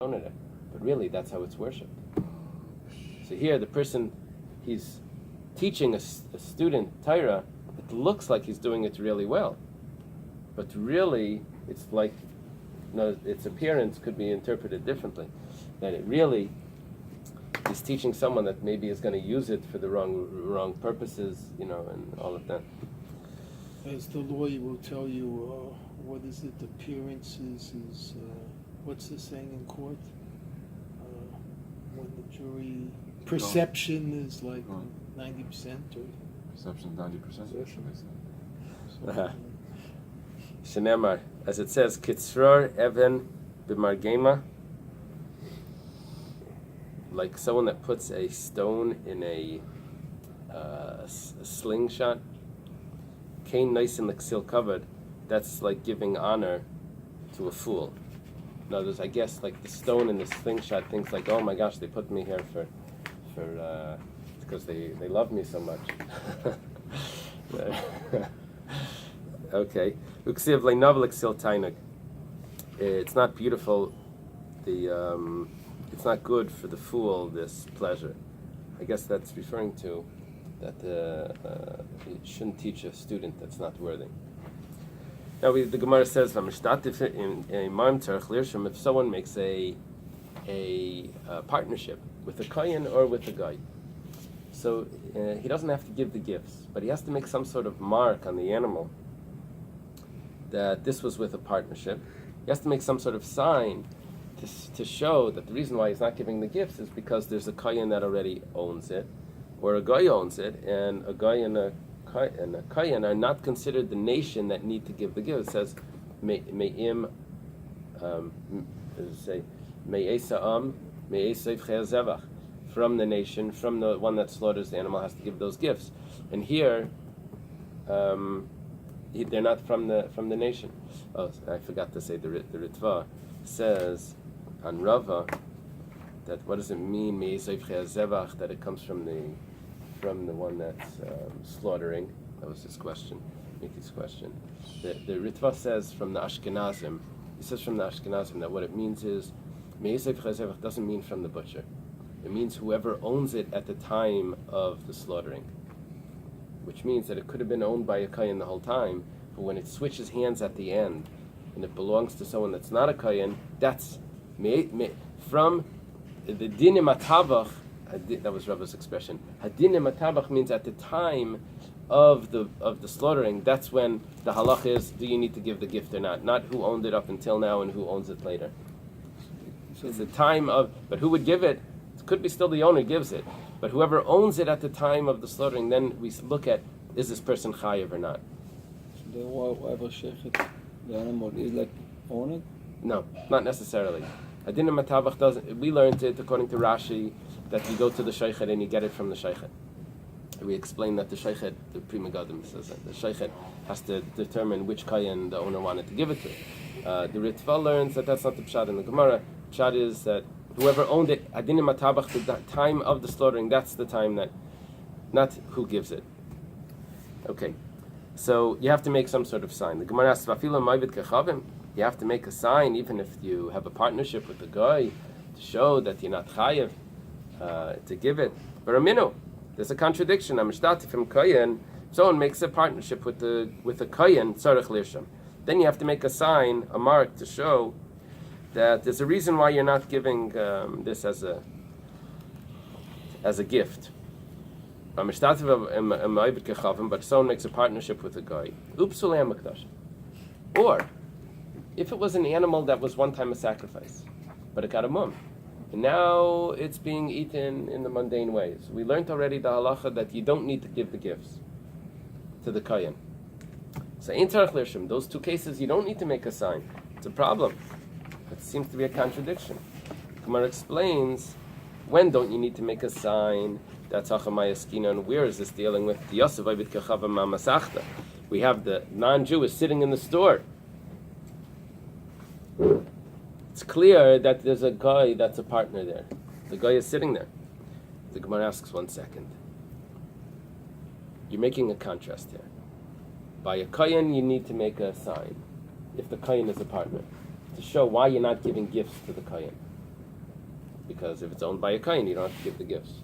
it, but really that's how it's worshipped. So here the person, he's teaching a student Torah. It looks like he's doing it really well, but really it's like, its appearance could be interpreted differently. That it really is teaching someone that maybe is going to use it for the wrong purposes, and all of that. As the lawyer will tell you, what is it? Appearances is what's the saying in court? When the jury perception is like 90% or perception 90%. Shenemar, as it says, Kitzror Even B'Margema, like someone that puts a stone in a slingshot. Kain nice and L'Ksil covered. That's like giving honor to a fool. In other words, I guess like the stone in the slingshot thinks like, oh my gosh, they put me here for because they love me so much. Okay. Uksiv le'nav L'Ksil tainug. It's not beautiful. It's not good for the fool, this pleasure. I guess that's referring to that you shouldn't teach a student that's not worthy. Now the Gemara says, if someone makes a partnership with a kohen or with a guy, so he doesn't have to give the gifts, but he has to make some sort of mark on the animal that this was with a partnership. He has to make some sort of sign to show that the reason why he's not giving the gifts is because there's a kohen that already owns it, or a guy owns it, and a guy and a kohen are not considered the nation that need to give the gifts. It says, me'im, from the nation, from the one that slaughters the animal, has to give those gifts. And here, they're not from the nation. Oh, I forgot to say the Ritva says on Rava that what does it mean that it comes from the one that's slaughtering. That was his question, Miki's question. The Ritva says from the Ashkenazim. He says from the Ashkenazim that what it means is doesn't mean from the butcher. It means whoever owns it at the time of the slaughtering, which means that it could have been owned by a kohen the whole time, but when it switches hands at the end and it belongs to someone that's not a kohen, that's from the dinim atavach. That was Rabbi's expression. Hadinim atavach means at the time of the slaughtering. That's when the halach is: do you need to give the gift or not? Not who owned it up until now and who owns it later. So it's the time of. But who would give it? It could be still the owner gives it, but whoever owns it at the time of the slaughtering, then we look at, is this person chayiv or not? So whoever shechet the animal is like own it? No, not necessarily. Hadinim atavach doesn't. We learned it according to Rashi that you go to the sheichet and you get it from the sheichet. We explained that the sheichet, the Pri Megadim says that the sheichet has to determine which kohen the owner wanted to give it to. The Ritva learns that that's not the pshat in the Gemara. Pshat is that whoever owned it, hadinim atavach, the time of the slaughtering, that's the time that, not who gives it. Okay, so you have to make some sort of sign. The Gemara asks, "Vafilo ma'avid kechavim." You have to make a sign, even if you have a partnership with the guy, to show that you're not chayiv to give it. But Ramino, there's a contradiction.Amishtati from kohen. Someone makes a partnership with a kohen, tzarich lirsham. Then you have to make a sign, a mark, to show that there's a reason why you're not giving this as a gift. But someone makes a partnership with a guy. Or if it was an animal that was one time a sacrifice, but it got a mum, and now it's being eaten in the mundane ways. We learned already the halacha that you don't need to give the gifts to the kohen. So in tzarich lirsham, those two cases you don't need to make a sign. It's a problem. It seems to be a contradiction. Gemara explains, when don't you need to make a sign? That's Achamayaskina, and where is this dealing with? We have the non-Jew is sitting in the store. It's clear that there's a guy that's a partner there. The guy is sitting there. The Gemara asks, 1 second. You're making a contrast here. By a kohen, you need to make a sign, if the kohen is a partner, to show why you're not giving gifts to the kohen. because if it's owned by a kohen, you don't have to give the gifts.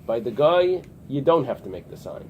By the guy, you don't have to make the sign.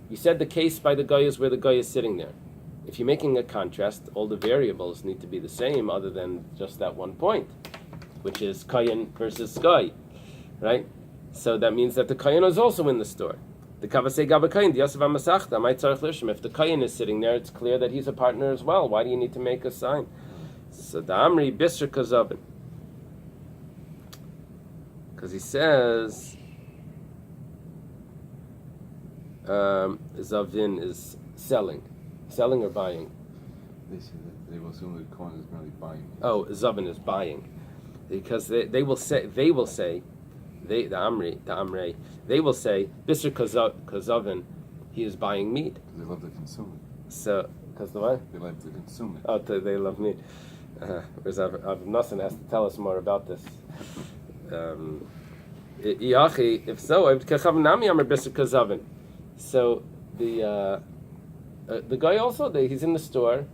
You said the case by the guy is where the guy is sitting there. If you're making a contrast, all the variables need to be the same other than just that one point, which is kohen versus guy, right? So that means that the kohen is also in the store. The kavasei gaba kohen, the yosef hamasachta, my tzarich lishim. If the kohen is sitting there, it's clear that he's a partner as well. Why do you need to make a sign? So the amri bisr kazavin, because he says zavin is selling or buying. They say that they will assume the coin is merely buying. Oh, zavin is buying, because they will say the amrei they will say bisr kazavin, he is buying meat. They love to consume it. So because the what? They like to consume it. Oh, they love meat. Whereas Av Nosson has to tell us more about this. If so, so the guy also, he's in the store.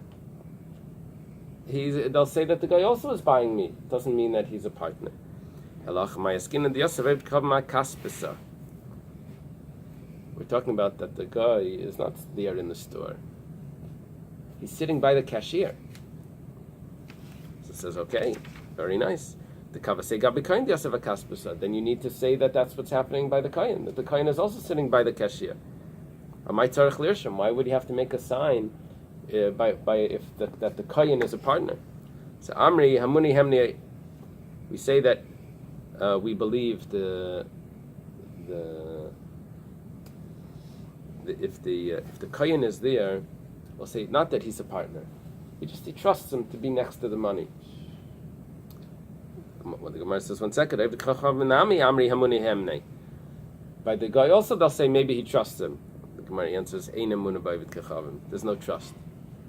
They'll say that the guy also is buying meat. Doesn't mean that he's a partner. We're talking about that the guy is not there in the store. He's sitting by the cashier. So it says, okay, very nice. The kavasei gabi kohen diasav akaspasa. Then you need to say that that's what's happening by the kohen. That the kohen is also sitting by the cashier. Amay tzarich lirsham. Why would he have to make a sign that the kohen is a partner? So amri hamuni hemni. We say that we believe if the kohen is there, we'll say not that he's a partner. He trusts him to be next to the money. What the Gemara says, 1 second. By the guy also, they'll say maybe he trusts him. The Gemara answers, there's no trust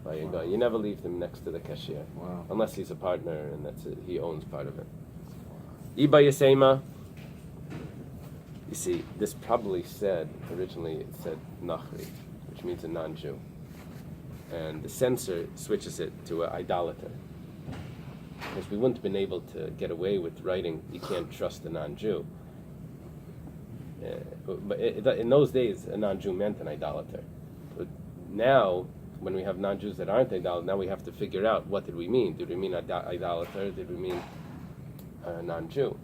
by a guy. You never leave him next to the cashier. Wow. Unless he's a partner and that's it. He owns part of it. Iba Yasema. You see, this probably originally it said Nachri, which means a non-Jew. And the censor switches it to an idolater. Because we wouldn't have been able to get away with writing, you can't trust a non-Jew. But in those days, a non-Jew meant an idolater. But now, when we have non-Jews that aren't idolaters, now we have to figure out what did we mean. Did we mean idolater? Did we mean non-Jew?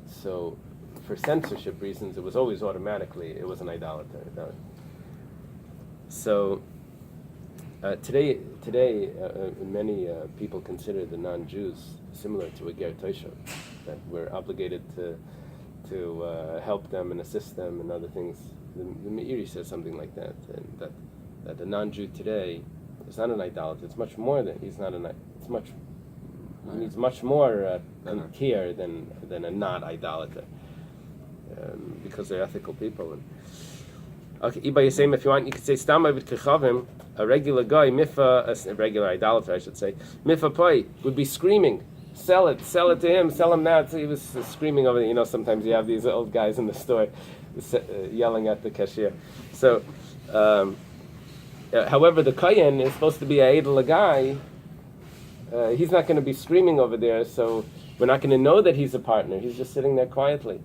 So, for censorship reasons, it was always automatically, it was an idolater. So, today, many people consider the non-Jews similar to a ger toshav, that we're obligated to help them and assist them and other things. The Meiri says something like that, and that a non-Jew today is not an idolater. It's much more than he's not an. He needs much more care than a not idolater, because they're ethical people. Okay, Iba Yisem, if you want, you could say Stama with Kechavim, a regular guy, a regular idolater, I should say, Mifa Poi, would be screaming, sell it to him, sell him that. So he was screaming over there. Sometimes you have these old guys in the store yelling at the cashier. So, however, the Kohen is supposed to be a Eily guy. He's not going to be screaming over there, so we're not going to know that he's a partner. He's just sitting there quietly.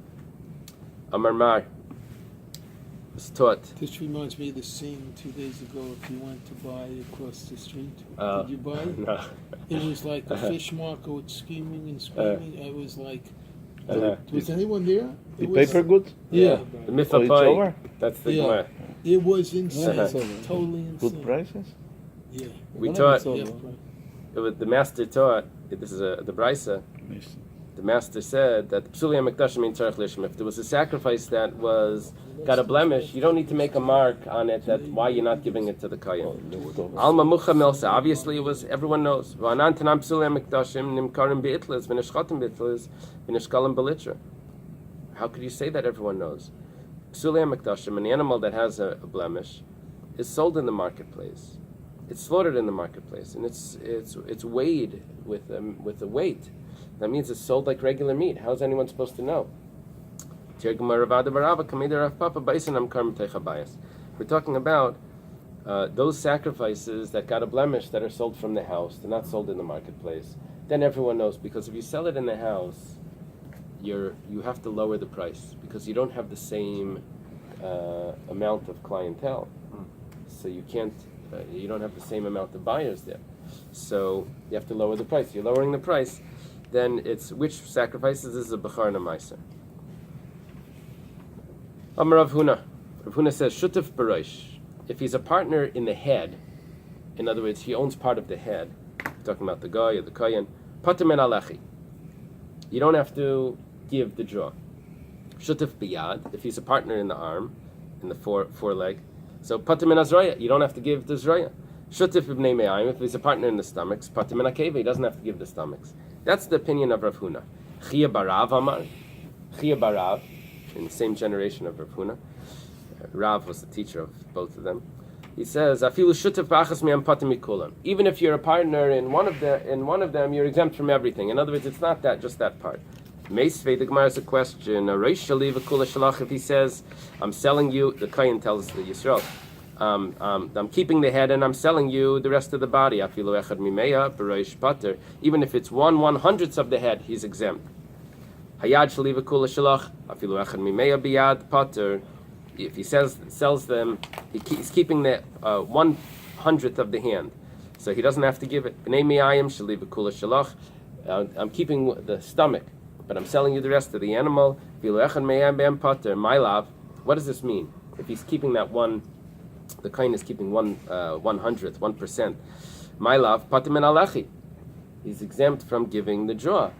Amar Mar was taught. This reminds me of the scene 2 days ago. If you went to buy across the street, did you buy? No. It was like a fish market with screaming and screaming. It was like, was anyone there? The paper goods? Yeah. The Mifapai, that's the Gemara. It was insane. Totally insane. Good prices? Yeah. We taught, Yeah. the master taught, this is the Brisa, the master said that if there was a sacrifice that got a blemish, you don't need to make a mark on it that why you're not giving it to the kohen. Alma mucha milsa. Obviously, it was everyone knows. How could you say that everyone knows? An animal that has a blemish is sold in the marketplace. It's slaughtered in the marketplace, and it's weighed with a weight. That means it's sold like regular meat. How's anyone supposed to know? We're talking about those sacrifices that got a blemish that are sold from the house. They're not sold in the marketplace. then everyone knows, because if you sell it in the house, you have to lower the price because you don't have the same amount of clientele, so you can't. You don't have the same amount of buyers there, so you have to lower the price. You're lowering the price, then it's which sacrifices is a bechar and a meiser. Amar Rav Huna. Rav Huna says shutef b'rosh. If he's a partner in the head, in other words, he owns part of the head. Talking about the guy or the kohen. Pater min alechi. You don't have to give the draw. Shutef biyad. If he's a partner in the arm, in the foreleg. So pater min azraya. You don't have to give the zraya. Shutef b'nei me'ayim. If he's a partner in the stomachs, pater min akeva. He doesn't have to give the stomachs. That's the opinion of Rav Huna. Chia barav amar. Chia barav, in the same generation of Rav Huna. Rav was the teacher of both of them. He says, "Afilu shutef b'achas mi'am pater mikulam." Even if you're a partner in one of them, you're exempt from everything. In other words, it's not just that part. Meisvei, the Gemara has a question. If he says, "I'm selling you," the kohen tells the Yisrael, "I'm keeping the head and I'm selling you the rest of the body." Afilu echad mimeya b'roish pater. Even if it's 1/100th of the head, he's exempt. Hayad shaliva kula shalach. Afilu echad mimeya biyad pater. If he sells them, he's keeping the 1/100th of the hand, so he doesn't have to give it. B'nei mi'ayim shaliva kula shalach. I'm keeping the stomach, but I'm selling you the rest of the animal. My love, what does this mean? If he's keeping that one, the kohen is keeping 1/100th, 1%. My love, pater min alechi. He's exempt from giving the draw,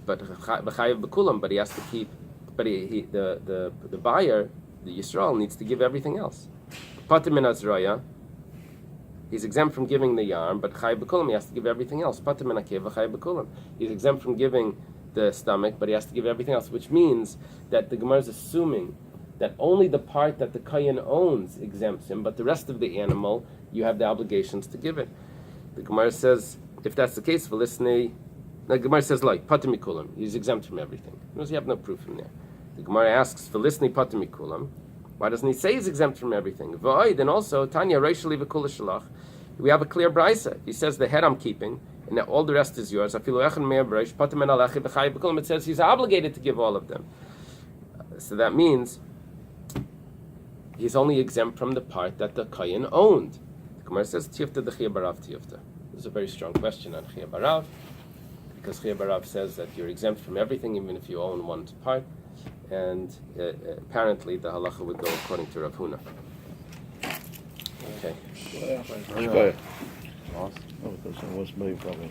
but b'chayev b'kulam. But he has to keep. But the buyer, the Yisrael, needs to give everything else. Pater min azraya. He's exempt from giving the yarn, but chayev b'kulam, he has to give everything else. Pater min akeva chayev b'kulam. He's exempt from giving the stomach, but he has to give everything else, which means that the Gemara is assuming that only the part that the kohen owns exempts him, but the rest of the animal, you have the obligations to give it. The Gemara says, if that's the case, the Gemara says, like, pater mikulam, he's exempt from everything. Because you have no proof in there. The Gemara asks, "V'lisnei pater mikulam." Why doesn't he say he's exempt from everything? V'oi, then also, Tanya reishali v'kula shalach. We have a clear brisa. He says the head I'm keeping, and all the rest is yours. Afilu echan me'er b'reish pater min alechi v'chayev b'kulam. It says he's obligated to give all of them. So that means he's only exempt from the part that the kohen owned. The Gemara says, "Tiyufta the Chia barav tiyufta." This is a very strong question on Chia barav, because Chia barav says that you're exempt from everything, even if you own one part. And apparently the halacha would go according to Rav Huna. Okay. Awesome. Oh, because it was made from it.